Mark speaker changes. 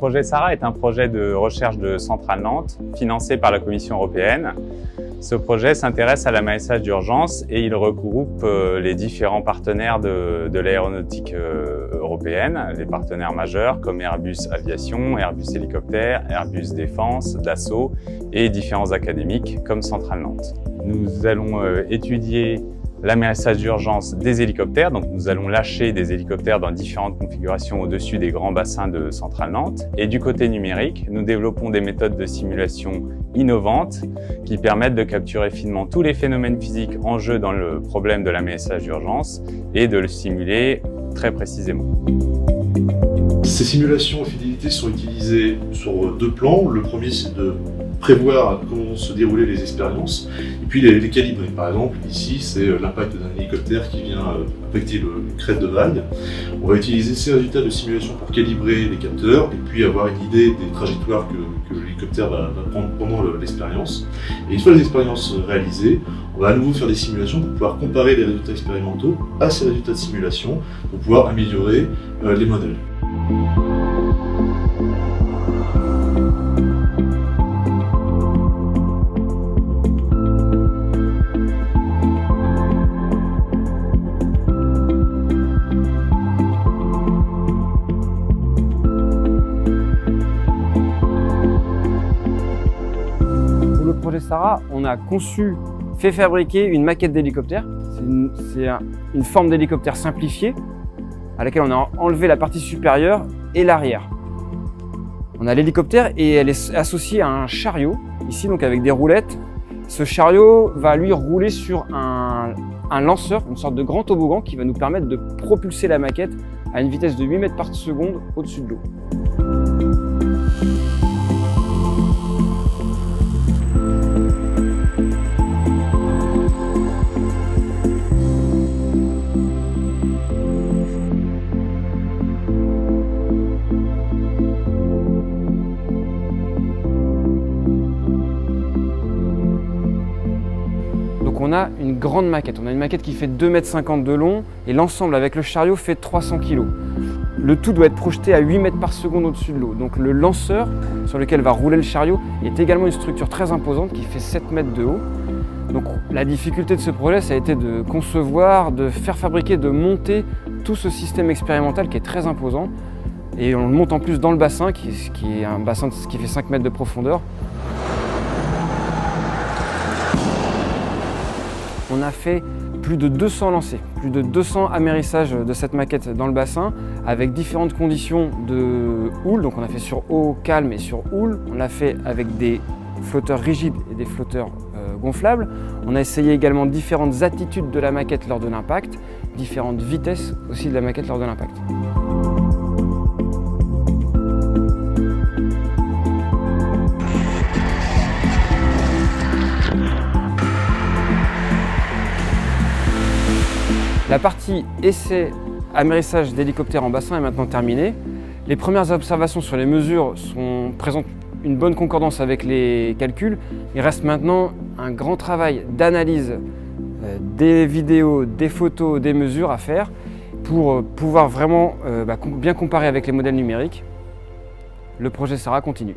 Speaker 1: projet SARA est un projet de recherche de Centrale Nantes, financé par la Commission européenne. Ce projet s'intéresse à l'amaissage d'urgence et il regroupe les différents partenaires de l'aéronautique européenne, les partenaires majeurs comme Airbus Aviation, Airbus Hélicoptère, Airbus Défense, Dassault et différents académiques comme Centrale Nantes. Nous allons étudier l'amaissage d'urgence des hélicoptères, donc nous allons lâcher des hélicoptères dans différentes configurations au-dessus des grands bassins de Centrale Nantes. Et du côté numérique, nous développons des méthodes de simulation innovantes qui permettent de capturer finement tous les phénomènes physiques en jeu dans le problème de l'amaissage d'urgence et de le simuler très précisément.
Speaker 2: Ces simulations en fidélité sont utilisées sur deux plans. Le premier, c'est de prévoir comment vont se dérouler les expériences et puis les calibrer. Par exemple, ici, c'est l'impact d'un hélicoptère qui vient impacter une crête de vague. On va utiliser ces résultats de simulation pour calibrer les capteurs et puis avoir une idée des trajectoires que l'hélicoptère va prendre pendant l'expérience. Et une fois les expériences réalisées, on va à nouveau faire des simulations pour pouvoir comparer les résultats expérimentaux à ces résultats de simulation pour pouvoir améliorer les modèles.
Speaker 3: Pour le projet SARA, on a fait fabriquer une maquette d'hélicoptère. C'est une forme d'hélicoptère simplifiée à laquelle on a enlevé la partie supérieure et l'arrière. On a l'hélicoptère et elle est associée à un chariot, ici donc avec des roulettes. Ce chariot va lui rouler sur un lanceur, une sorte de grand toboggan qui va nous permettre de propulser la maquette à une vitesse de 8 mètres par seconde au-dessus de l'eau. Donc on a une grande maquette, on a une maquette qui fait 2,50 m de long et l'ensemble avec le chariot fait 300 kg. Le tout doit être projeté à 8 mètres par seconde au-dessus de l'eau. Donc le lanceur sur lequel va rouler le chariot est également une structure très imposante qui fait 7 mètres de haut. Donc la difficulté de ce projet, ça a été de concevoir, de faire fabriquer, de monter tout ce système expérimental qui est très imposant. Et on le monte en plus dans le bassin, qui est un bassin qui fait 5 mètres de profondeur. On a fait plus de 200 lancers, plus de 200 amérissages de cette maquette dans le bassin avec différentes conditions de houle. Donc on a fait sur eau calme et sur houle. On l'a fait avec des flotteurs rigides et des flotteurs gonflables. On a essayé également différentes attitudes de la maquette lors de l'impact, différentes vitesses aussi de la maquette lors de l'impact. La partie essai amérissage d'hélicoptères en bassin est maintenant terminée. Les premières observations sur les mesures présentent une bonne concordance avec les calculs. Il reste maintenant un grand travail d'analyse des vidéos, des photos, des mesures à faire pour pouvoir vraiment bien comparer avec les modèles numériques. Le projet SARA continue.